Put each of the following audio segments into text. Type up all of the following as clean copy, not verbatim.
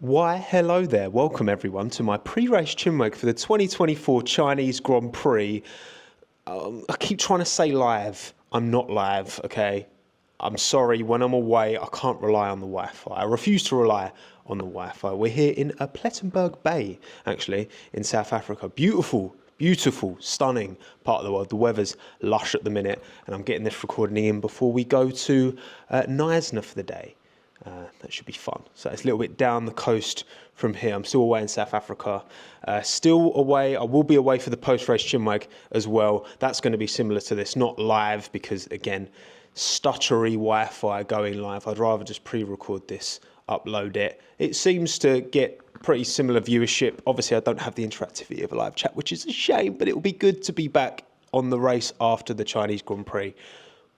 Why, hello there. Welcome everyone to my pre-race Chinwag for the 2024 Chinese Grand Prix. I keep trying to say live. I'm not live, okay? I'm sorry, when I'm away, I can't rely on the Wi-Fi. I refuse to rely on the Wi-Fi. We're here in Plettenberg Bay, actually, in South Africa. Beautiful, beautiful, stunning part of the world. The weather's lush at the minute, and I'm getting this recording in before we go to Knysna for the day. That should be fun. So it's a little bit down the coast from here. I'm still away in South Africa. Still away. I will be away for the post-race Chinwag as well. That's going to be similar to this, not live because, again, stuttery Wi-Fi going live. I'd rather just pre-record this, upload it. It seems to get pretty similar viewership. Obviously, I don't have the interactivity of a live chat, which is a shame, but it will be good to be back on the race after the Chinese Grand Prix,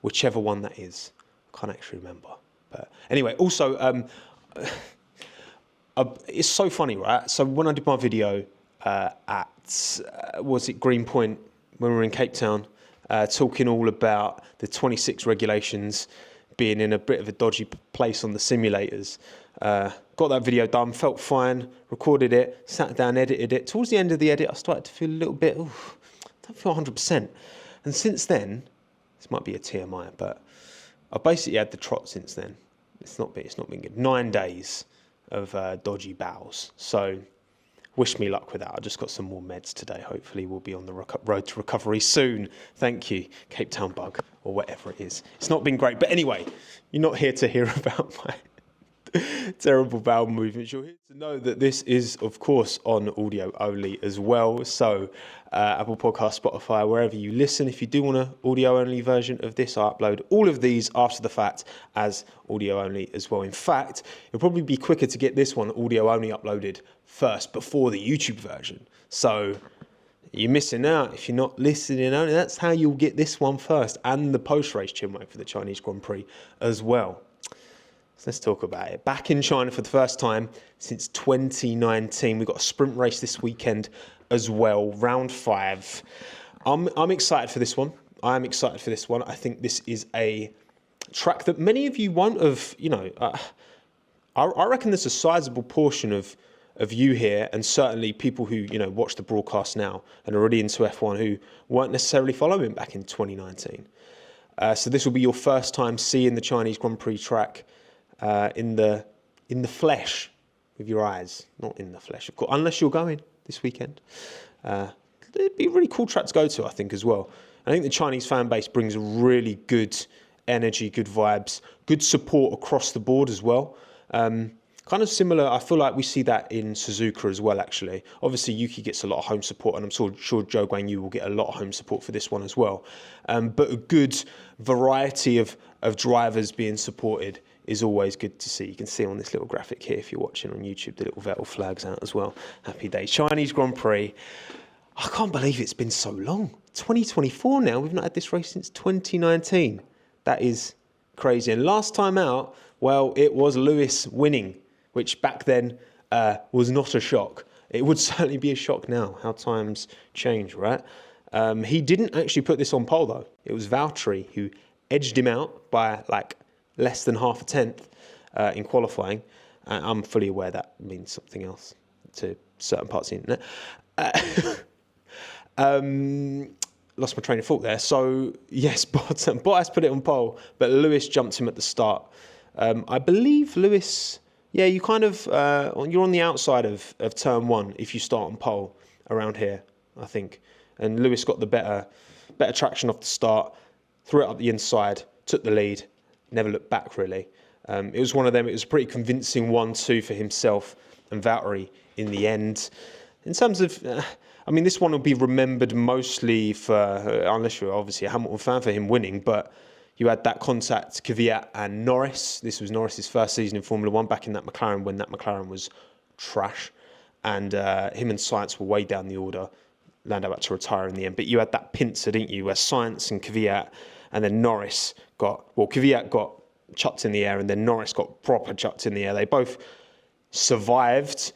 whichever one that is. I can't actually remember. But anyway, also, it's so funny, right? So when I did my video was it Greenpoint, when we were in Cape Town, talking all about the 26 regulations being in a bit of a dodgy place on the simulators. Got that video done, felt fine, recorded it, sat down, edited it. Towards the end of the edit, I started to feel a little bit, I don't feel 100%. And since then, this might be a TMI, but I've basically had the trot since then. It's not been good. 9 days of dodgy bowels. So wish me luck with that. I just got some more meds today. Hopefully we'll be on the road to recovery soon. Thank you, Cape Town bug, or whatever it is. It's not been great. But anyway, you're not here to hear about my terrible bowel movements. You're here to know that this is, of course, on audio only as well. So Apple Podcasts, Spotify, wherever you listen. If you do want an audio only version of this, I upload all of these after the fact as audio only as well. In fact, it'll probably be quicker to get this one audio only uploaded first before the YouTube version. So you're missing out if you're not listening only. That's how you'll get this one first, and the post-race Chinwag for the Chinese Grand Prix as well. So let's talk about it. Back in China for the first time since 2019. We've got a sprint race this weekend as well, round 5. I'm excited for this one. I'm excited for this one. I think this is a track that many of you won't have, I reckon there's a sizable portion of you here, and certainly people who, watch the broadcast now and are already into F1 who weren't necessarily following back in 2019. So this will be your first time seeing the Chinese Grand Prix track in the flesh with your eyes, not in the flesh, of course, unless you're going this weekend. It'd be a really cool track to go to, I think, as well. I think the Chinese fan base brings really good energy, good vibes, good support across the board as well. Kind of similar, I feel like we see that in Suzuka as well, actually. Obviously, Yuki gets a lot of home support, and I'm sure Zhou Guanyu will get a lot of home support for this one as well. But a good variety of drivers being supported is always good to see. You can see on this little graphic here, if you're watching on YouTube, the little Vettel flags out as well. Happy days. Chinese Grand Prix. I can't believe it's been so long. 2024 now. We've not had this race since 2019. That is crazy. And last time out, well, it was Lewis winning, which back then was not a shock. It would certainly be a shock now, how times change, right? He didn't actually put this on pole, though. It was Valtteri who edged him out by less than half a tenth in qualifying. I'm fully aware that means something else to certain parts of the internet. Lost my train of thought there. So, yes, Bottas put it on pole, but Lewis jumped him at the start. I believe Lewis, you kind of, you're on the outside of turn 1 if you start on pole around here, I think. And Lewis got the better traction off the start, threw it up the inside, took the lead, never looked back really. It was one of them, it was a pretty convincing 1-2 for himself and Valtteri in the end. In terms of, this one will be remembered mostly for, unless you're obviously a Hamilton fan, for him winning, but you had that contact, Kvyat and Norris. This was Norris's first season in Formula 1 back in that McLaren when that McLaren was trash. And him and Sainz were way down the order. Landau had to retire in the end. But you had that pincer, didn't you, where Sainz and Kvyat, and then Norris Kvyat got chucked in the air, and then Norris got proper chucked in the air. They both survived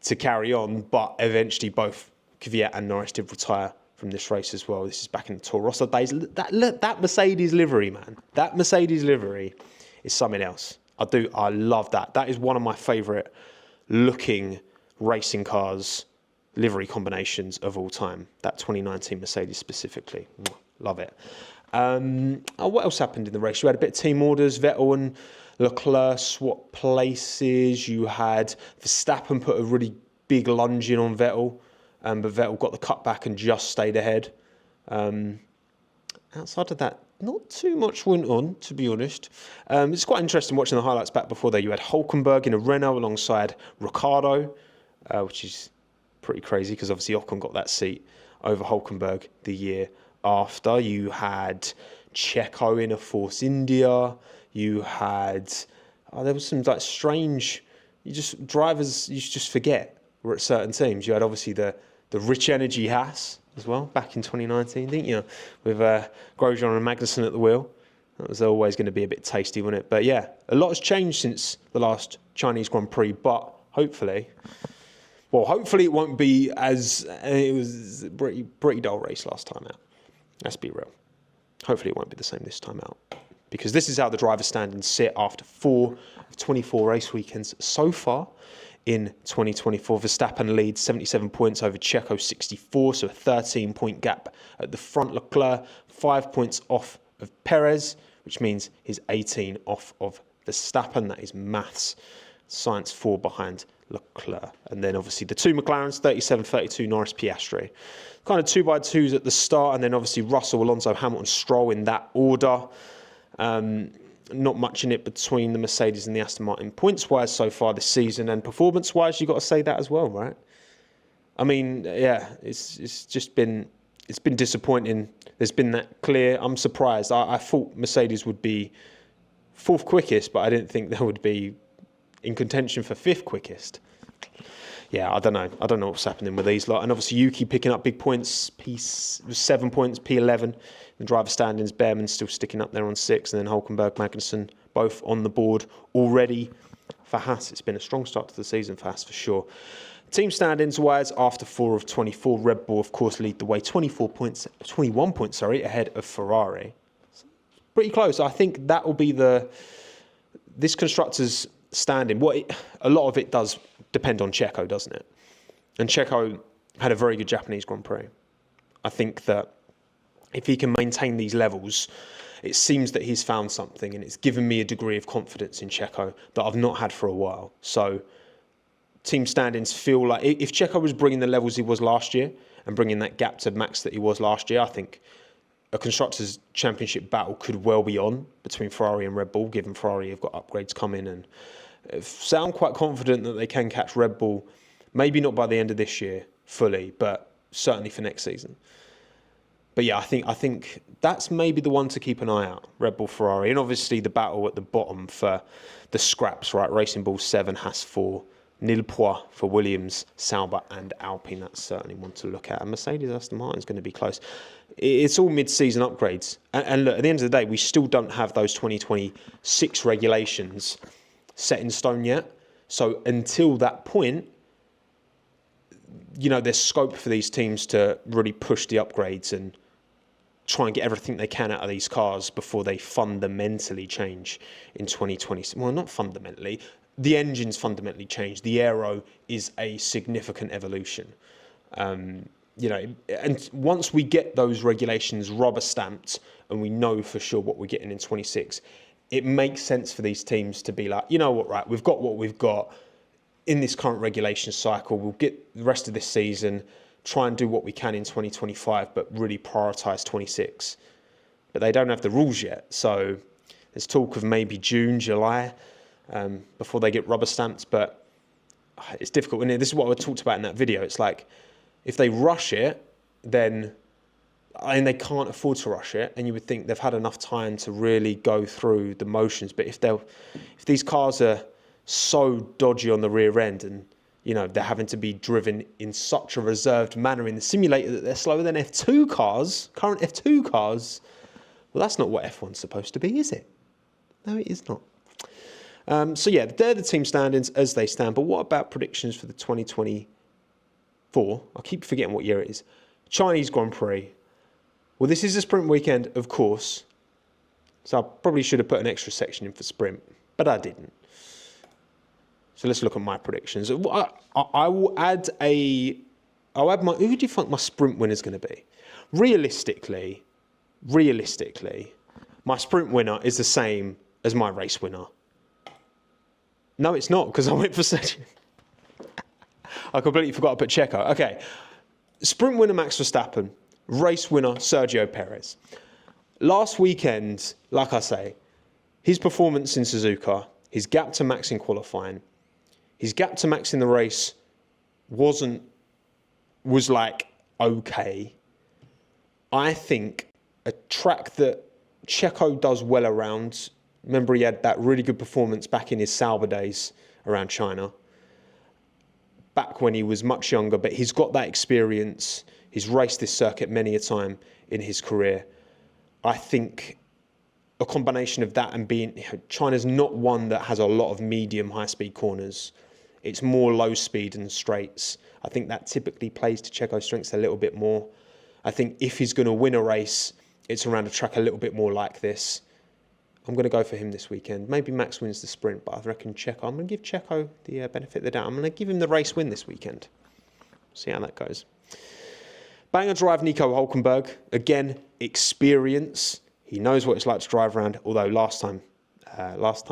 to carry on, but eventually both Kvyat and Norris did retire from this race as well. This is back in the Toro Rosso days. That Mercedes livery, man. That Mercedes livery is something else. I love that. That is one of my favourite looking racing cars livery combinations of all time. That 2019 Mercedes specifically. Love it. What else happened in the race? You had a bit of team orders. Vettel and Leclerc swapped places. You had Verstappen put a really big lunge in on Vettel, but Vettel got the cutback and just stayed ahead. Outside of that, not too much went on, to be honest. It's quite interesting watching the highlights back before there. You had Hulkenberg in a Renault alongside Ricciardo, which is pretty crazy because obviously Ocon got that seat over Hulkenberg the year after. You had Checo in a Force India. You had there was some like strange drivers you just forget were at certain teams. You had obviously the Rich Energy Haas as well back in 2019, didn't you? With Grosjean and Magnussen at the wheel. That was always going to be a bit tasty, wasn't it? But yeah, a lot has changed since the last Chinese Grand Prix. But hopefully it won't be as it was a pretty dull race last time out. Let's be real. Hopefully it won't be the same this time out. Because this is how the driver standings sit after 4 of 24 race weekends so far in 2024. Verstappen leads 77 points over Checo 64, so a 13-point gap at the front. Leclerc 5 points off of Perez, which means he's 18 off of Verstappen. That is maths. Science 4 behind Leclerc. And then obviously the two McLarens, 37-32, Norris, Piastri. Kind of 2x2s at the start, and then obviously Russell, Alonso, Hamilton, Stroll in that order. Not much in it between the Mercedes and the Aston Martin points-wise so far this season, and performance-wise, you've got to say that as well, right? I mean, yeah, it's been disappointing. There's been that clear. I'm surprised. I thought Mercedes would be 4th quickest, but I didn't think they would be in contention for 5th quickest. Yeah, I don't know what's happening with these lot. And obviously Yuki picking up big points, P7 points, P11. The driver standings, Behrman still sticking up there on 6, and then Hulkenberg, Magnussen, both on the board already. For Haas, it's been a strong start to the season for Haas for sure. Team standings-wise, after 4 of 24, Red Bull, of course, lead the way, 21 points, ahead of Ferrari. Pretty close. I think that will be this constructors' standing. A lot of it does depend on Checo, doesn't it? And Checo had a very good Japanese Grand Prix. I think that if he can maintain these levels, it seems that he's found something, and it's given me a degree of confidence in Checo that I've not had for a while. So team standings feel like if Checo was bringing the levels he was last year and bringing that gap to Max that he was last year, I think a Constructors' Championship battle could well be on between Ferrari and Red Bull, given Ferrari have got upgrades coming, and sound quite confident that they can catch Red Bull, maybe not by the end of this year fully, but certainly for next season. But yeah, I think that's maybe the one to keep an eye out, Red Bull, Ferrari. And obviously the battle at the bottom for the scraps, right? Racing Bull 7, Haas 4, nil points for Williams, Sauber and Alpine. That's certainly one to look at. And Mercedes, Aston Martin is going to be close. It's all mid-season upgrades. And look, at the end of the day, we still don't have those 2026 regulations set in stone yet. So until that point, there's scope for these teams to really push the upgrades and try and get everything they can out of these cars before they fundamentally change in 2020. Well, not fundamentally. The engine's fundamentally changed. The aero is a significant evolution. And once we get those regulations rubber stamped and we know for sure what we're getting in 26, it makes sense for these teams to be like, you know what, right, we've got what we've got in this current regulation cycle. We'll get the rest of this season, try and do what we can in 2025, but really prioritise 26. But they don't have the rules yet. So there's talk of maybe June, July, before they get rubber stamped. But it's difficult. And this is what I talked about in that video. It's like, if they rush it, then they can't afford to rush it. And you would think they've had enough time to really go through the motions. But if these cars are so dodgy on the rear end and they're having to be driven in such a reserved manner in the simulator that they're slower than F2 cars, current F2 cars, well, that's not what F1's supposed to be, is it? No, it is not. So yeah, they're the team standings as they stand. But what about predictions for the 2024? I keep forgetting what year it is. Chinese Grand Prix. Well, this is a sprint weekend, of course. So I probably should have put an extra section in for sprint, but I didn't. So let's look at my predictions. I will add I'll add my, who do you think my sprint winner is going to be? Realistically, my sprint winner is the same as my race winner. No, it's not, because I went for Sergio. I completely forgot to put Checo. Okay, sprint winner Max Verstappen, race winner Sergio Perez. Last weekend, like I say, his performance in Suzuka, his gap to Max in qualifying, his gap to Max in the race was like okay. I think a track that Checo does well around. Remember, he had that really good performance back in his Sauber days around China, back when he was much younger, but he's got that experience. He's raced this circuit many a time in his career. I think a combination of that and China's not one that has a lot of medium high-speed corners. It's more low speed and straights. I think that typically plays to Checo's strengths a little bit more. I think if he's going to win a race, it's around a track a little bit more like this. I'm going to go for him this weekend. Maybe Max wins the sprint, but I reckon Checo. I'm going to give Checo the benefit of the doubt. I'm going to give him the race win this weekend. See how that goes. Banger drive, Nico Hülkenberg. Again, experience. He knows what it's like to drive around. Although last time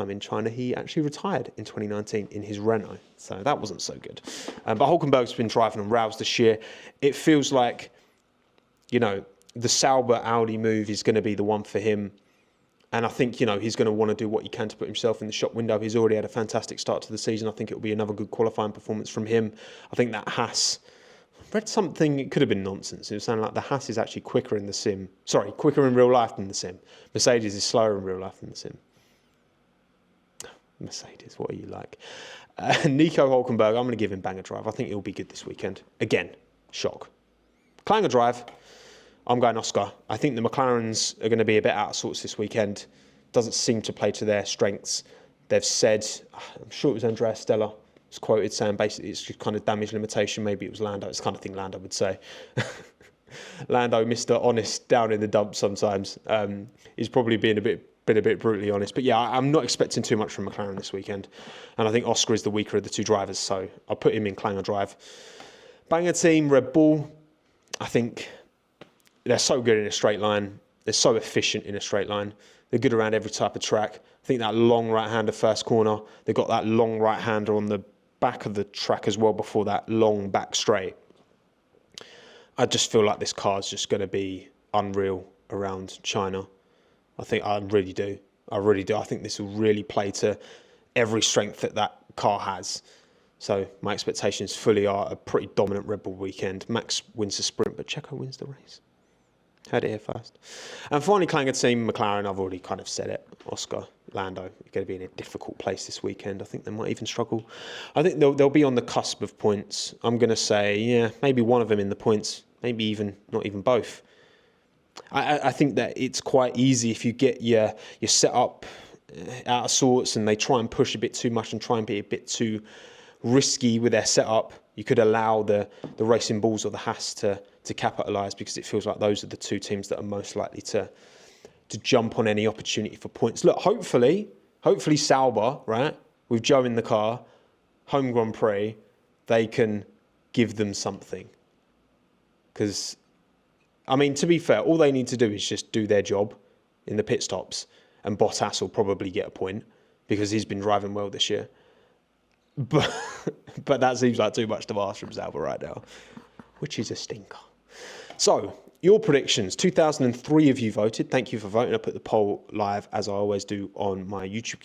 in China, he actually retired in 2019 in his Renault. So that wasn't so good. But Hülkenberg's been driving on rails this year. It feels like, the Sauber Audi move is going to be the one for him. And I think, he's going to want to do what he can to put himself in the shop window. He's already had a fantastic start to the season. I think it'll be another good qualifying performance from him. I think that Haas, I read something, it could have been nonsense. It was sounding like the Haas is actually quicker in the sim. Sorry, quicker in real life than the sim. Mercedes is slower in real life than the sim. Mercedes, what are you like? Nico Hülkenberg, I'm going to give him banger drive. I think he'll be good this weekend. Again, shock. Clanger drive. I'm going Oscar. I think the McLarens are going to be a bit out of sorts this weekend. Doesn't seem to play to their strengths. They've said, I'm sure it was Andrea Stella, was quoted saying basically it's just kind of damage limitation. Maybe it was Lando. It's the kind of thing Lando would say. Lando, Mr. Honest, down in the dumps sometimes. He's probably been a bit brutally honest. But yeah, I'm not expecting too much from McLaren this weekend. And I think Oscar is the weaker of the two drivers. So I'll put him in Clanger drive. Banger team, Red Bull. I think they're so good in a straight line. They're so efficient in a straight line. They're good around every type of track. I think that long right-hander first corner, they've got that long right-hander on the back of the track as well before that long back straight. I just feel like this car is just going to be unreal around China. I really do. I think this will really play to every strength that car has. So my expectations fully are a pretty dominant Red Bull weekend. Max wins the sprint, but Checo wins the race. Heard it here first. And finally, Clanger team, McLaren, I've already kind of said it. Oscar, Lando, are going to be in a difficult place this weekend. I think they might even struggle. I think they'll be on the cusp of points. I'm going to say, maybe one of them in the points, maybe not even both. I think that it's quite easy if you get your setup out of sorts and they try and push a bit too much and try and be a bit too risky with their setup. You could allow the Racing Bulls or the Haas to capitalise, because it feels like those are the two teams that are most likely to jump on any opportunity for points. Look, hopefully Sauber, right, with Joe in the car, home Grand Prix, they can give them something. Because, to be fair, all they need to do is just do their job in the pit stops, and Bottas will probably get a point because he's been driving well this year. But that seems like too much to ask from Sauber right now, which is a stinker. So, your predictions. 2003 of you voted. Thank you for voting. I put the poll live, as I always do, on my YouTube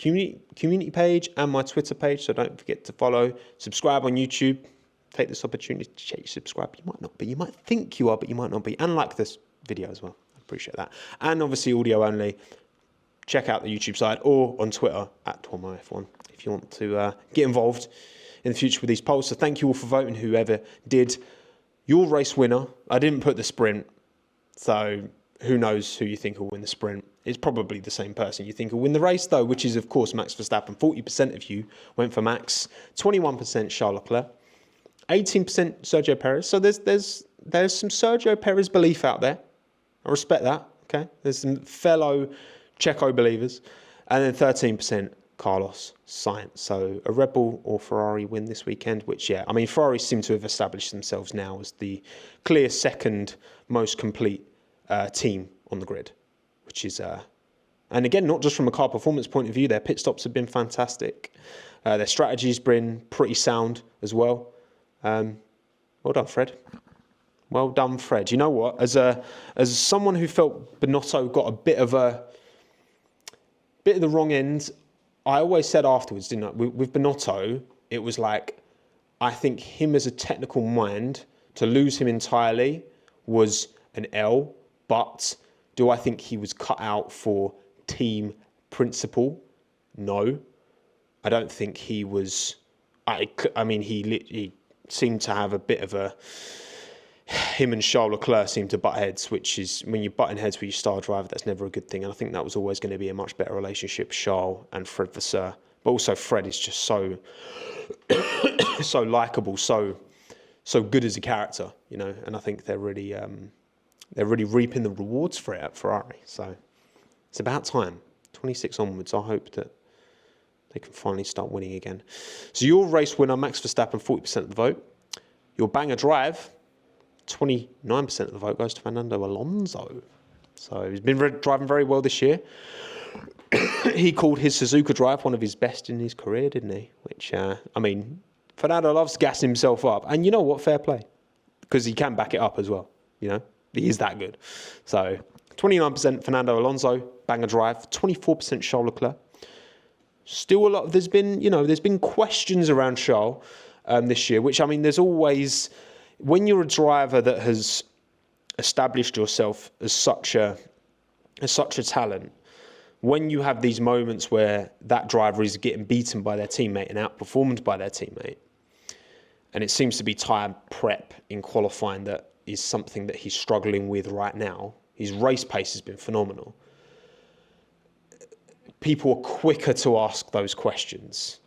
community page and my Twitter page. So don't forget to follow, subscribe on YouTube. Take this opportunity to check you subscribe. You might not be. You might think you are, but you might not be. And like this video as well. I appreciate that. And obviously audio only. Check out the YouTube side or on Twitter at TOMMO'S if you want to get involved in the future with these polls. So thank you all for voting, whoever did. Your race winner, I didn't put the sprint, so who knows who you think will win the sprint. It's probably the same person you think will win the race, though, which is, of course, Max Verstappen. 40% of you went for Max, 21% Charles Leclerc, 18% Sergio Perez. So there's some Sergio Perez belief out there. I respect that, okay? There's some fellow Checo believers. And then 13% Carlos Sainz. So a Red Bull or Ferrari win this weekend, which, yeah, I mean, Ferrari seem to have established themselves now as the clear second most complete team on the grid, which is, and again, not just from a car performance point of view, their pit stops have been fantastic. Their strategy's been pretty sound as well. Well done, Fred. Well done, Fred. You know what? As someone who felt Binotto got a bit of the wrong end, I always said afterwards, didn't I? With Binotto, it was like, I think him as a technical mind, to lose him entirely was an L, but do I think he was cut out for team principle? No. I don't think he was. I mean, he seemed to have a bit of a. Him and Charles Leclerc seemed to butt heads, which is, when you're butting heads with your star driver, that's never a good thing. And I think that was always going to be a much better relationship, Charles and Fred Vasseur. But also Fred is just so likeable, so good as a character, you know. And I think they're really reaping the rewards for it at Ferrari. So it's about time. 26 onwards, I hope that they can finally start winning again. So your race winner, Max Verstappen, 40% of the vote. Your banger drive, 29% of the vote goes to Fernando Alonso. So he's been driving very well this year. He called his Suzuka drive one of his best in his career, didn't he? Which, I mean, Fernando loves gassing himself up. And you know what? Fair play. Because he can back it up as well. You know, he is that good. So 29% Fernando Alonso, banger drive. 24% Charles Leclerc. Still a lot. There's been questions around Charles this year, which, I mean, there's always, when you're a driver that has established yourself as such a talent, when you have these moments where that driver is getting beaten by their teammate and outperformed by their teammate, and it seems to be tyre prep in qualifying that is something that he's struggling with right now. His race pace has been phenomenal. People are quicker to ask those questions,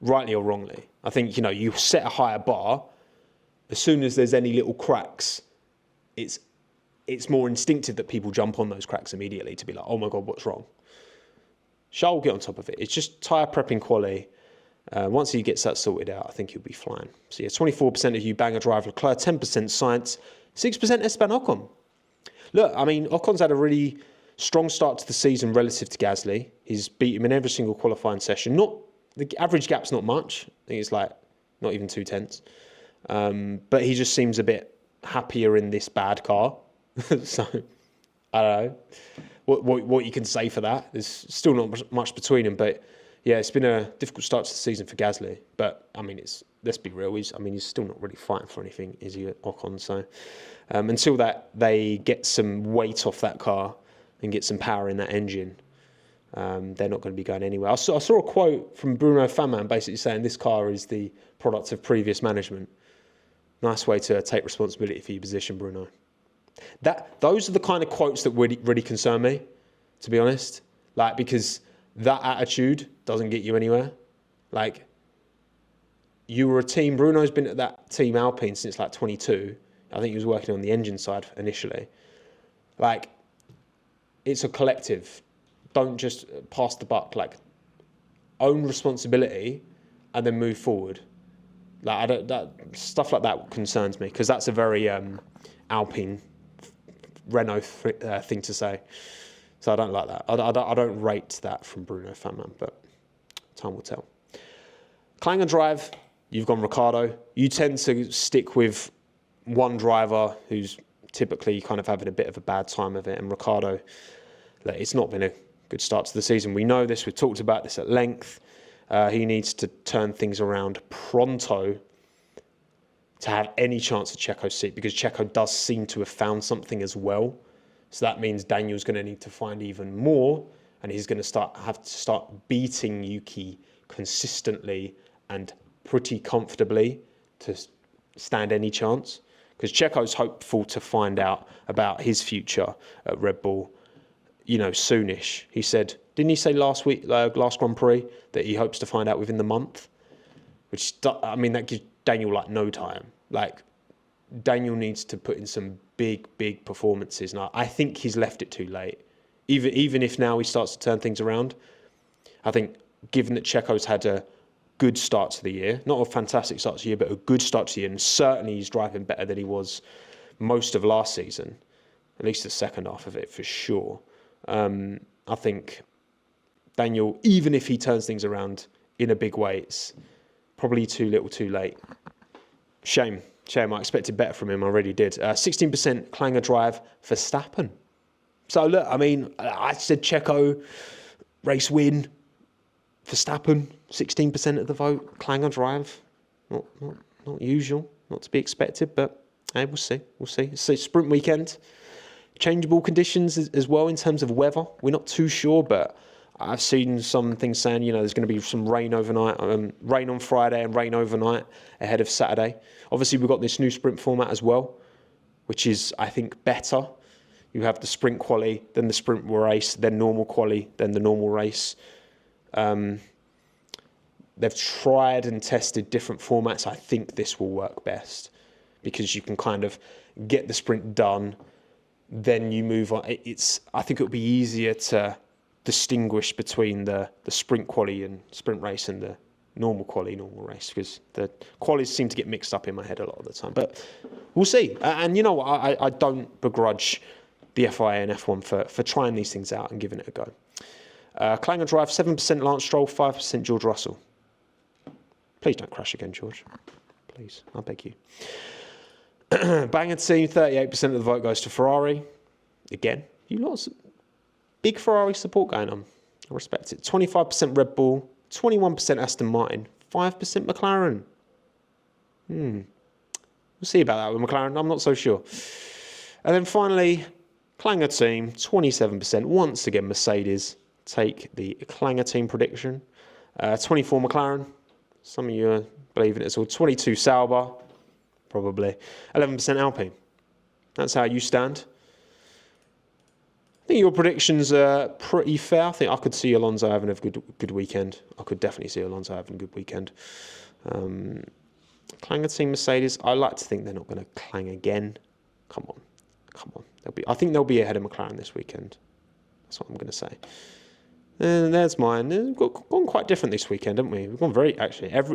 rightly or wrongly. I think, you know, you set a higher bar. As soon as there's any little cracks, it's more instinctive that people jump on those cracks immediately to be like, oh my God, what's wrong? Charles will get on top of it. It's just tyre prepping quality. Once he gets that sorted out, I think he'll be flying. So yeah, 24% of you banger drive Leclerc, 10% Sainz, 6% Esteban Ocon. Look, I mean, Ocon's had a really strong start to the season relative to Gasly. He's beat him in every single qualifying session. The average gap's not much. I think it's like not even 0.2. But he just seems a bit happier in this bad car. So, I don't know what you can say for that. There's still not much between them. But, yeah, it's been a difficult start to the season for Gasly. But, I mean, let's be real. He's still not really fighting for anything, is he, Ocon? So, until they get some weight off that car and get some power in that engine, they're not going to be going anywhere. I saw a quote from Bruno Faman basically saying this car is the product of previous management. Nice way to take responsibility for your position, Bruno. Those are the kind of quotes that really concern me, to be honest. Like, because that attitude doesn't get you anywhere. Like, you were a team. Bruno's been at that team Alpine since like 22. I think he was working on the engine side initially. Like, it's a collective. Don't just pass the buck. Like, own responsibility and then move forward. Like, stuff like that concerns me because that's a very Alpine, Renault thing to say. So I don't like that. I don't rate that from Bruno Faman, but time will tell. Clang and drive, you've gone Ricciardo. You tend to stick with one driver who's typically kind of having a bit of a bad time of it, and Ricciardo, it's not been a good start to the season. We know this. We've talked about this at length. He needs to turn things around pronto to have any chance of Checo's seat, because Checo does seem to have found something as well. So that means Daniel's going to need to find even more, and he's going to have to start beating Yuki consistently and pretty comfortably to stand any chance. Because Checo's hopeful to find out about his future at Red Bull, soonish. He said, didn't he say last Grand Prix, that he hopes to find out within the month? Which, I mean, that gives Daniel like no time. Like, Daniel needs to put in some big performances. And I think he's left it too late. Even if now he starts to turn things around, I think given that Checo's had a good start to the year, not a fantastic start to the year, but a good start to the year, and certainly he's driving better than he was most of last season, at least the second half of it for sure. I think Daniel, even if he turns things around in a big way, it's probably too little too late. Shame. I expected better from him. I really did. 16% clanger drive for Verstappen. So look, I mean, I said Checo, race win. Verstappen, 16% of the vote. Clanger drive. Not usual, not to be expected, but hey, we'll see. It's a sprint weekend. Changeable conditions as well in terms of weather. We're not too sure, but I've seen some things saying, there's going to be some rain overnight, rain on Friday and rain overnight ahead of Saturday. Obviously, we've got this new sprint format as well, which is, I think, better. You have the sprint quali, then the sprint race, then normal quali, then the normal race. They've tried and tested different formats. I think this will work best because you can kind of get the sprint done, then you move on. I think it'll be easier to distinguish between the sprint quali and sprint race and the normal quali, normal race, because the qualies seem to get mixed up in my head a lot of the time. But we'll see. And you know what? I don't begrudge the FIA and F1 for trying these things out and giving it a go. Clanger drive, 7% Lance Stroll, 5% George Russell. Please don't crash again, George. Please, I beg you. Banger team, 38% of the vote goes to Ferrari. Again, you lots big Ferrari support going on. I respect it. 25% Red Bull, 21% Aston Martin, 5% McLaren. We'll see about that with McLaren. I'm not so sure. And then finally, Clanger team, 27%. Once again, Mercedes take the Clanger team prediction. 24 McLaren. Some of you believe in it as well. 22 Sauber, probably. 11% Alpine. That's how you stand. I think your predictions are pretty fair. I think I could see Alonso having a good weekend. I could definitely see Alonso having a good weekend. Clanger team Mercedes, I like to think they're not going to clang again. Come on. I think they'll be ahead of McLaren this weekend. That's what I'm going to say. And there's mine. We've gone quite different this weekend, haven't we? We've gone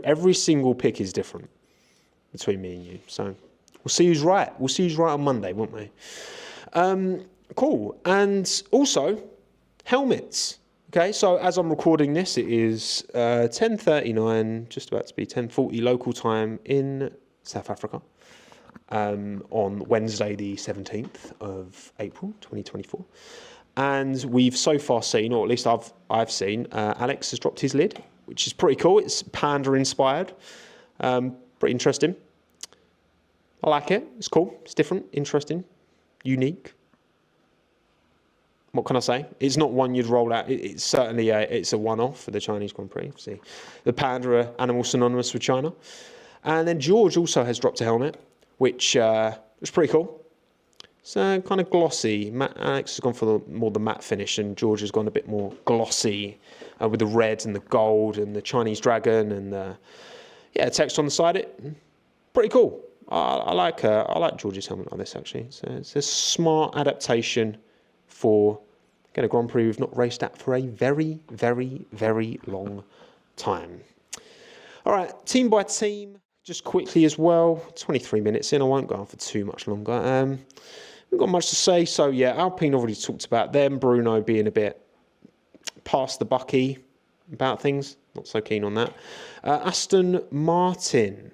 every single pick is different between me and you. So we'll see who's right. We'll see who's right on Monday, won't we? Cool. And also, helmets. Okay, so as I'm recording this, it is 10:39, just about to be 10:40 local time in South Africa on Wednesday, the 17th of April, 2024. And we've so far seen, or at least I've seen, Alex has dropped his lid, which is pretty cool. It's Panda inspired. Pretty interesting. I like it. It's cool. It's different, interesting, unique. What can I say? It's not one you'd roll out. It's certainly it's a one-off for the Chinese Grand Prix. See, the Panda are animal synonymous with China. And then George also has dropped a helmet, which was pretty cool. So kind of glossy. Alex has gone for more the matte finish, and George has gone a bit more glossy with the red and the gold and the Chinese dragon and the text on the side. Pretty cool. I like George's helmet like this actually. So it's a smart adaptation for a Grand Prix we've not raced at for a very, very, very long time. All right, team by team, just quickly as well. 23 minutes in. I won't go on for too much longer. We've got much to say. So, Alpine already talked about them. Bruno being a bit past the bucky about things. Not so keen on that. Aston Martin.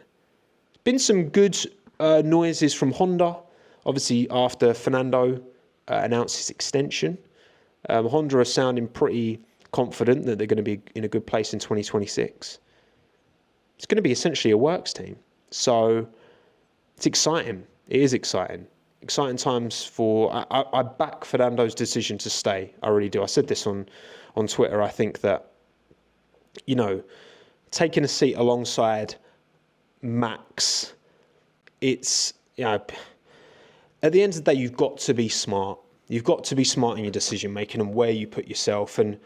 Been some good noises from Honda. Obviously, after Fernando announced his extension. Honda are sounding pretty confident that they're going to be in a good place in 2026. It's going to be essentially a works team. So, it's exciting. It is exciting. Exciting times for... I back Fernando's decision to stay. I really do. I said this on Twitter. I think that, taking a seat alongside Max, it's, at the end of the day, you've got to be smart. You've got to be smart in your decision making and where you put yourself. And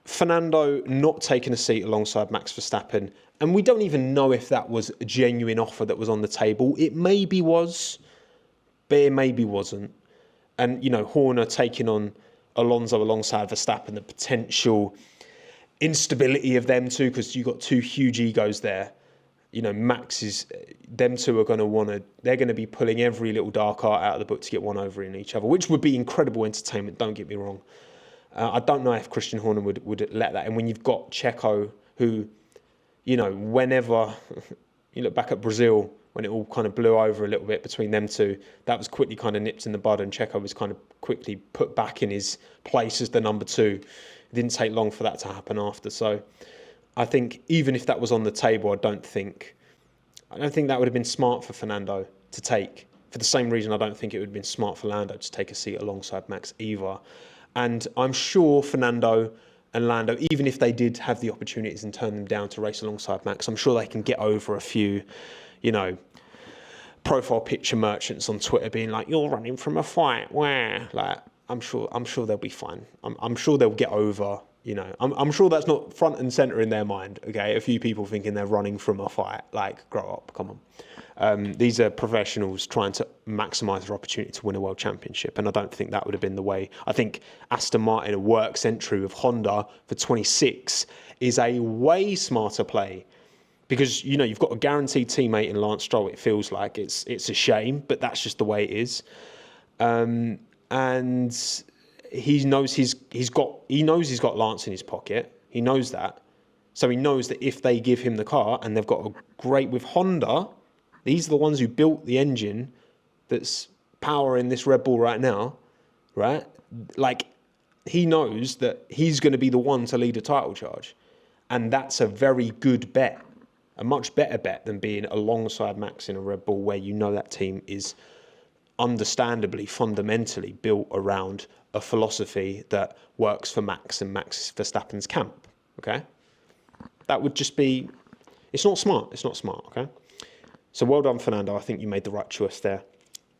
Fernando not taking a seat alongside Max Verstappen, and we don't even know if that was a genuine offer that was on the table. It maybe was, but it maybe wasn't. And, Horner taking on Alonso alongside Verstappen, the potential instability of them two, because you've got two huge egos there. You know, them two are going to they're going to be pulling every little dark art out of the book to get one over in each other, which would be incredible entertainment, don't get me wrong. I don't know if Christian Horner would let that. And when you've got Checo, who, you know, whenever you look back at Brazil, when it all kind of blew over a little bit between them two, that was quickly kind of nipped in the bud, and Checo was kind of quickly put back in his place as the number two. It didn't take long for that to happen after. So I think even if that was on the table, I don't think that would have been smart for Fernando to take. For the same reason, I don't think it would have been smart for Lando to take a seat alongside Max either. And I'm sure Fernando and Lando, even if they did have the opportunities and turn them down to race alongside Max, I'm sure they can get over a few, you know, profile picture merchants on Twitter being like, "You're running from a fight," where, like, I'm sure they'll be fine. I'm sure they'll get over. You know, I'm sure that's not front and center in their mind. Okay, a few people thinking they're running from a fight. Like, grow up, come on. These are professionals trying to maximise their opportunity to win a world championship, and I don't think that would have been the way. I think Aston Martin, a works entry with Honda for 26, is a way smarter play, because, you know, you've got a guaranteed teammate in Lance Stroll. It feels like it's a shame, but that's just the way it is. And he knows he's got Lance in his pocket. He knows that. So he knows that if they give him the car, and they've got a great with Honda, these are the ones who built the engine that's powering this Red Bull right now, right? Like, he knows that he's going to be the one to lead a title charge. And that's a very good bet, a much better bet than being alongside Max in a Red Bull, where you know that team is understandably, fundamentally built around a philosophy that works for Max and Max Verstappen's camp, okay? That would just be, it's not smart, okay? So well done, Fernando. I think you made the right choice there,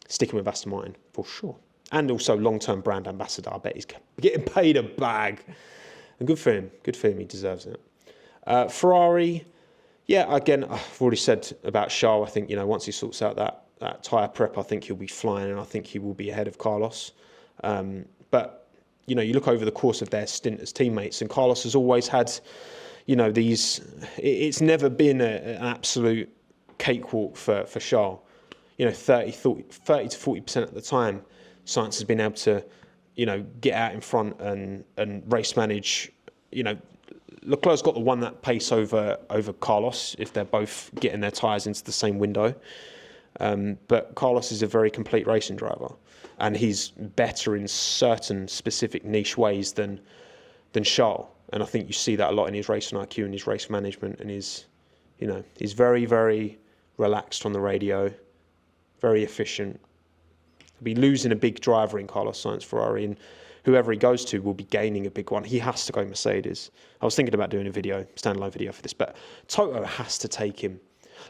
sticking with Aston Martin, for sure. And also long-term brand ambassador. I bet he's getting paid a bag. And good for him, he deserves it. Ferrari, yeah, again, I've already said about Charles. I think, you know, once he sorts out that tyre prep, I think he'll be flying, and I think he will be ahead of Carlos. But, you know, you look over the course of their stint as teammates, and Carlos has always had, you know, it's never been an absolute cakewalk for Charles. You know, 30 to 40% of the time, Sainz has been able to, you know, get out in front and race manage. You know, Leclerc's got the one that pace over Carlos if they're both getting their tyres into the same window. But Carlos is a very complete racing driver, and he's better in certain specific niche ways than Charles. And I think you see that a lot in his racing IQ and his race management, and he's very, very relaxed on the radio, very efficient. He'll be losing a big driver in Carlos Sainz Ferrari, and whoever he goes to will be gaining a big one. He has to go Mercedes. I was thinking about doing a standalone video for this, but Toto has to take him.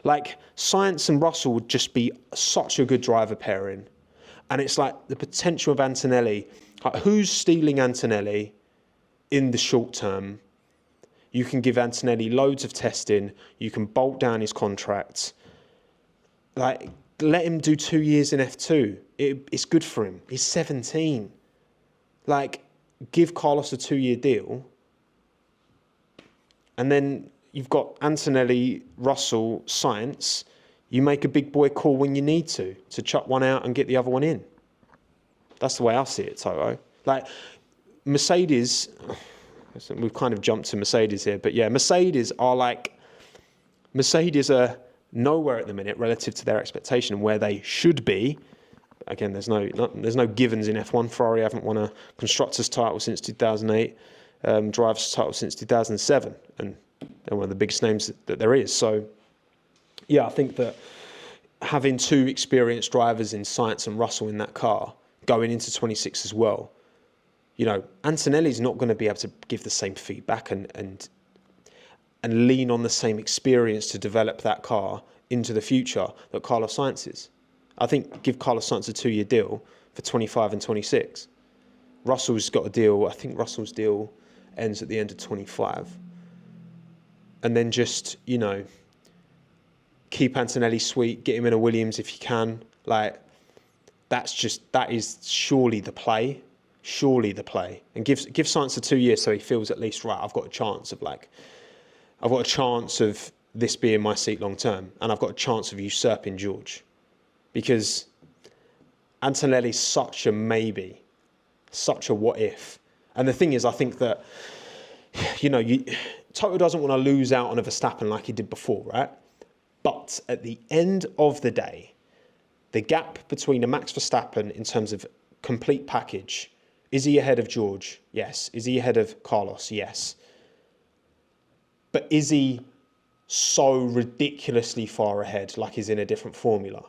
Like, Sainz and Russell would just be such a good driver pairing. And it's like the potential of Antonelli. Like, who's stealing Antonelli in the short term? You can give Antonelli loads of testing. You can bolt down his contracts. Like, let him do 2 years in F2. It's good for him. He's 17. Like, give Carlos a 2-year deal. And then you've got Antonelli, Russell, Sainz. You make a big boy call when you need to chuck one out and get the other one in. That's the way I see it, Toto. Like, Mercedes, we've kind of jumped to Mercedes here, but yeah, Mercedes are nowhere at the minute relative to their expectation and where they should be. Again, there's no givens in F1. Ferrari haven't won a constructors title since 2008, drivers title since 2007, and they're one of the biggest names that there is. So, yeah, I think that having two experienced drivers in Sainz and Russell in that car going into 26 as well, you know, Antonelli's not going to be able to give the same feedback and lean on the same experience to develop that car into the future that Carlos Sainz is. I think give Carlos Sainz a 2-year deal for 25 and 26. Russell's got a deal. I think Russell's deal ends at the end of 25. And then just, you know, keep Antonelli sweet, get him in a Williams if you can. Like, that is surely the play. surely the play. And give Science 2 years so he feels at least, right, I've got a chance of this being my seat long term, and I've got a chance of usurping George. Because Antonelli's such a maybe, such a what if. And the thing is, I think that, Toto doesn't want to lose out on a Verstappen like he did before, right? But at the end of the day, the gap between a Max Verstappen in terms of complete package, is he ahead of George? Yes. Is he ahead of Carlos? Yes. But is he so ridiculously far ahead like he's in a different formula?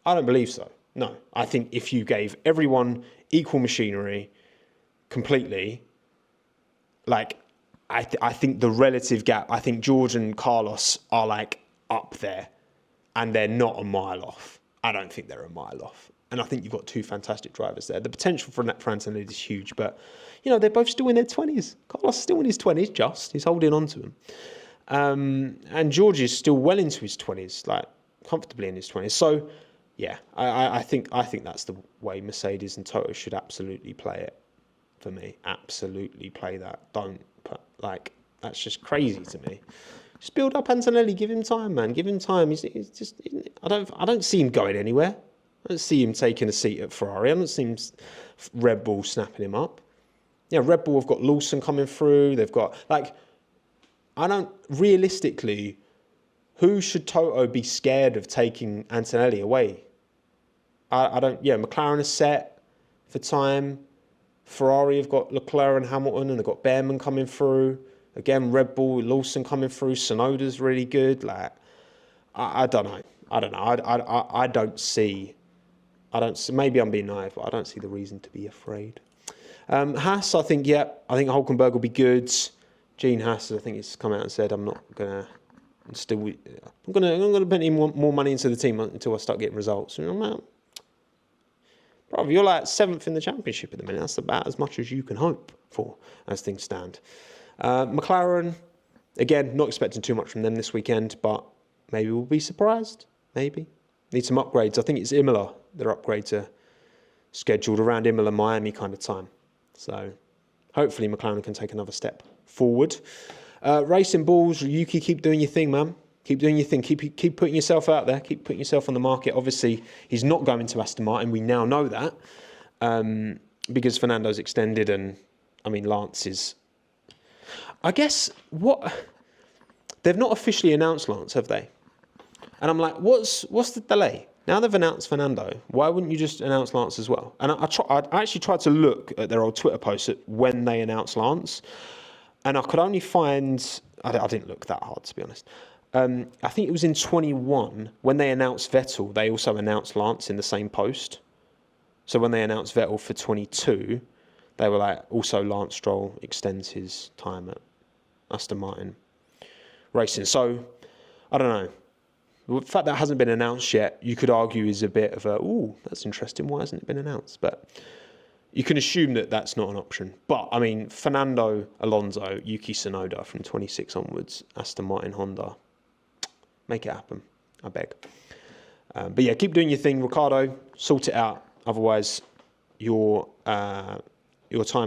I don't believe so. No. I think if you gave everyone equal machinery completely, like, I think the relative gap, I think George and Carlos are like up there, and they're not a mile off. I don't think they're a mile off. And I think you've got two fantastic drivers there. The potential for Antonelli is huge, but, they're both still in their 20s. Carlos is still in his 20s, he's holding on to them. And George is still well into his 20s, like comfortably in his 20s. So, yeah, I think that's the way Mercedes and Toto should absolutely play it for me. Absolutely play that. Don't put, that's just crazy to me. Just build up Antonelli, give him time, man. Give him time. He's just, I don't see him going anywhere. I don't see him taking a seat at Ferrari. I don't see Red Bull snapping him up. Yeah, Red Bull have got Lawson coming through. They've got, realistically, who should Toto be scared of taking Antonelli away? McLaren is set for time. Ferrari have got Leclerc and Hamilton, and they've got Behrman coming through. Again, Red Bull, Lawson coming through. Tsunoda's really good. I don't know. I don't see, maybe I'm being naive, but I don't see the reason to be afraid. Haas, I think Hulkenberg will be good. Gene Haas, I think he's come out and said, I'm gonna put in more money into the team until I start getting results. And I'm out. Bro, you're like 7th in the championship at the minute. That's about as much as you can hope for as things stand. McLaren, again, not expecting too much from them this weekend, but maybe we'll be surprised. Maybe. Need some upgrades. I think it's Imola. Their upgrades are scheduled around Imola, Miami kind of time. So hopefully McLaren can take another step forward. Racing Bulls, Yuki, keep doing your thing, man. Keep doing your thing. Keep putting yourself out there. Keep putting yourself on the market. Obviously, he's not going to Aston Martin. We now know that because Fernando's extended, and Lance is. I guess they've not officially announced Lance, have they? And I'm like, what's the delay? Now they've announced Fernando. Why wouldn't you just announce Lance as well? And I actually tried to look at their old Twitter posts at when they announced Lance, and I could only find. I didn't look that hard, to be honest. I think it was in 21 when they announced Vettel. They also announced Lance in the same post. So when they announced Vettel for 22, they were like, also Lance Stroll extends his time at Aston Martin Racing. So I don't know. The fact that hasn't been announced yet, you could argue is a bit of that's interesting. Why hasn't it been announced? But you can assume that that's not an option. But Fernando Alonso, Yuki Tsunoda from 26 onwards, Aston Martin, Honda. Make it happen, I beg. But yeah, keep doing your thing, Ricciardo. Sort it out. Otherwise, your time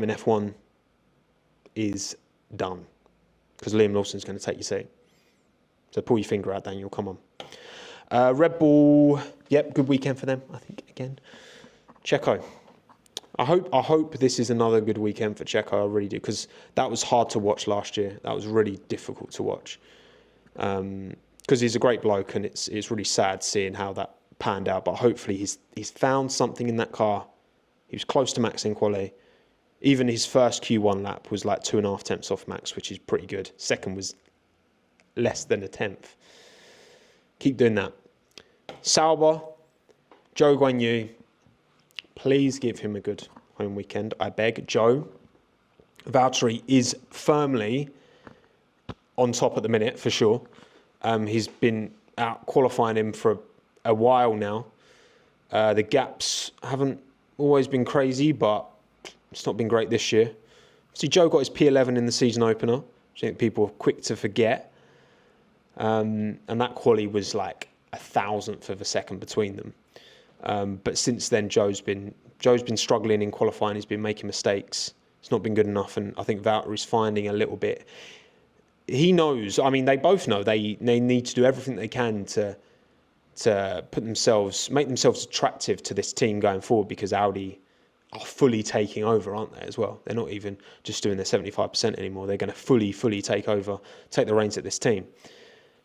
in F1 is done because Liam Lawson's going to take your seat. So pull your finger out, Daniel. Come on. Red Bull. Yep, good weekend for them. I think again. Checo. I hope this is another good weekend for Checo. I really do, because that was hard to watch last year. That was really difficult to watch. Because he's a great bloke, and it's really sad seeing how that panned out. But hopefully he's found something in that car. He was close to Max in quali. Even his first Q1 lap was like 2.5 tenths off Max, which is pretty good. Second was less than a tenth. Keep doing that. Sauber, Zhou Guanyu, please give him a good home weekend, I beg. Joe, Valtteri is firmly on top at the minute, for sure. He's been out qualifying him for a while now. The gaps haven't always been crazy, but it's not been great this year. See, Joe got his P11 in the season opener, which I think people are quick to forget. And that quali was like 1,000th of a second between them. But since then, Joe's been Joe's been struggling in qualifying. He's been making mistakes. It's not been good enough, and I think Valtteri's finding a little bit. He knows. I mean, they both know they need to do everything they can to make themselves attractive to this team going forward, because Audi are fully taking over, aren't they, as well? They're not even just doing their 75% anymore. They're going to fully take over, take the reins at this team.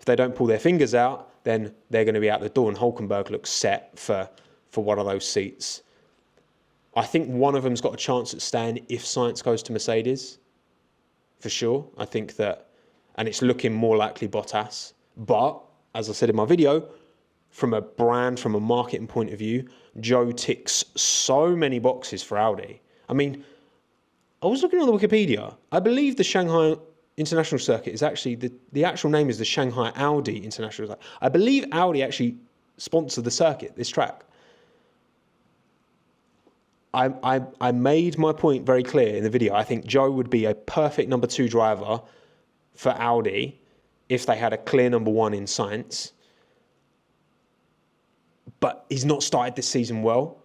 If they don't pull their fingers out, then they're going to be out the door, and Hulkenberg looks set for one of those seats. I think one of them's got a chance at staying if Sainz goes to Mercedes, for sure. I think that, and it's looking more likely Bottas. But, as I said in my video, from a brand, from a marketing point of view, Joe ticks so many boxes for Audi. I mean, I was looking on the Wikipedia. I believe the Shanghai International Circuit is actually, the actual name is the Shanghai Audi International Circuit. I believe Audi actually sponsored the circuit, this track. I made my point very clear in the video. I think Joe would be a perfect number 2 driver for Audi if they had a clear number 1 in Sainz. But he's not started this season well.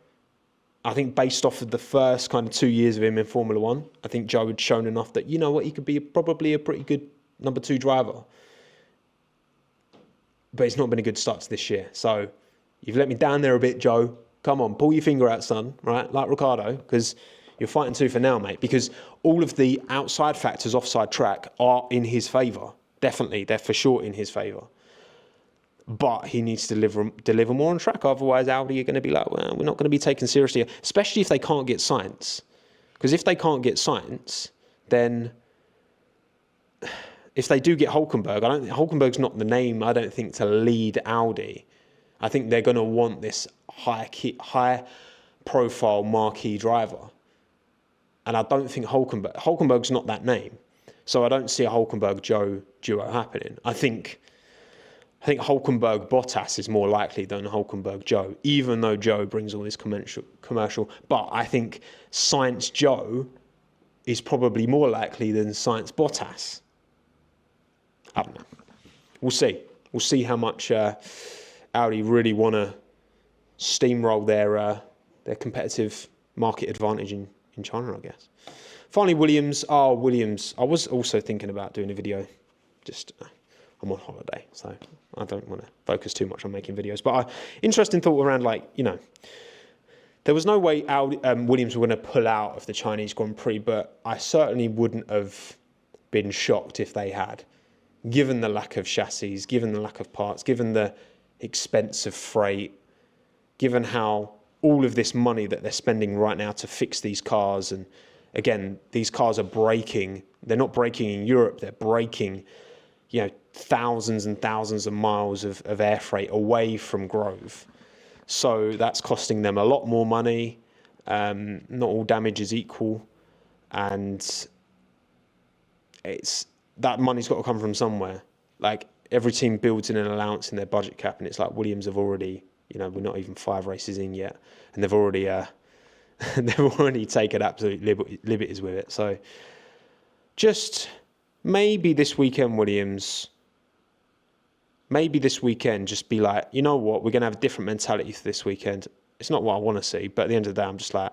I think based off of the first kind of 2 years of him in Formula 1, I think Joe had shown enough that, you know what, he could be probably a pretty good number 2 driver. But it's not been a good start to this year. So you've let me down there a bit, Joe. Come on, pull your finger out, son, right? Like Ricciardo, because you're fighting tooth and nail, mate. Because all of the outside factors offside track are in his favour. Definitely, they're for sure in his favour. But he needs to deliver more on track. Otherwise, Audi are going to be like, well, we're not going to be taken seriously, especially if they can't get Sainz. Because if they can't get Sainz, then if they do get Hulkenberg, Hulkenberg's not the name, I don't think, to lead Audi. I think they're going to want this high-profile marquee driver. And I don't think Hulkenberg's not that name. So I don't see a Hulkenberg-Joe duo happening. I think Hulkenberg-Bottas is more likely than Hulkenberg-Joe, even though Joe brings all this commercial. But I think Sainz-Joe is probably more likely than Sainz-Bottas. I don't know. We'll see. We'll see how much Audi really want to steamroll their competitive market advantage in China, I guess. Finally, Williams. Oh, Williams. I was also thinking about doing a video. Just, I'm on holiday, so I don't want to focus too much on making videos. But interesting thought around, like, you know, there was no way Williams were going to pull out of the Chinese Grand Prix, but I certainly wouldn't have been shocked if they had, given the lack of chassis, given the lack of parts, given the expense of freight, given how all of this money that they're spending right now to fix these cars. And again, these cars are breaking. They're not breaking in Europe. They're breaking, you know, thousands and thousands of miles of air freight away from Grove. So that's costing them a lot more money. Not all damage is equal. And that money's got to come from somewhere. Like, every team builds in an allowance in their budget cap, and it's like Williams have already, you know, we're not even 5 races in yet, and they've already taken absolute liberties with it. So just maybe this weekend, Williams, just be like, you know what, we're going to have a different mentality for this weekend. It's not what I want to see, but at the end of the day, I'm just like,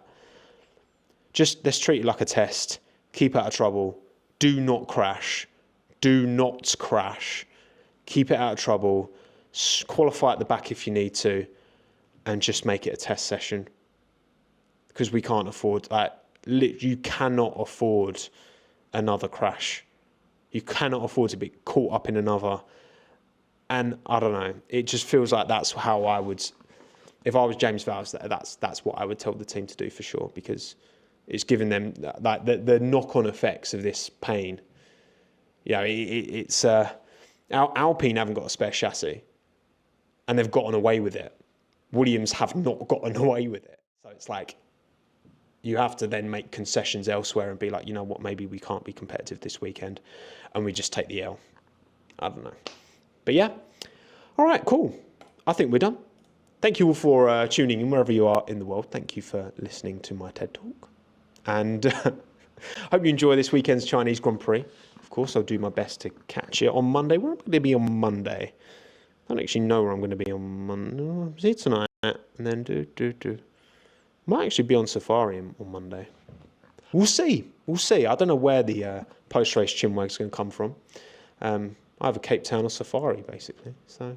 let's treat it like a test. Keep out of trouble. Do not crash. Keep it out of trouble. Qualify at the back if you need to, and just make it a test session. Because we can't afford, you cannot afford another crash. You cannot afford to be caught up in another. And I don't know, it just feels like that's how I would, if I was James Vowles, that's what I would tell the team to do for sure, because it's giving them like the knock-on effects of this pain. Yeah, it's Alpine haven't got a spare chassis, and they've gotten away with it. Williams have not gotten away with it. So it's like, you have to then make concessions elsewhere and be like, you know what, maybe we can't be competitive this weekend, and we just take the L. I don't know. But yeah, all right, cool. I think we're done. Thank you all for tuning in wherever you are in the world. Thank you for listening to my TED Talk. And hope you enjoy this weekend's Chinese Grand Prix. Of course, I'll do my best to catch it on Monday. Where am I going to be on Monday? I don't actually know where I'm going to be on Monday. See tonight, and then Might actually be on safari on Monday. We'll see. We'll see. I don't know where the post-race Chinwag's going to come from. Either Cape Town or safari, basically. So.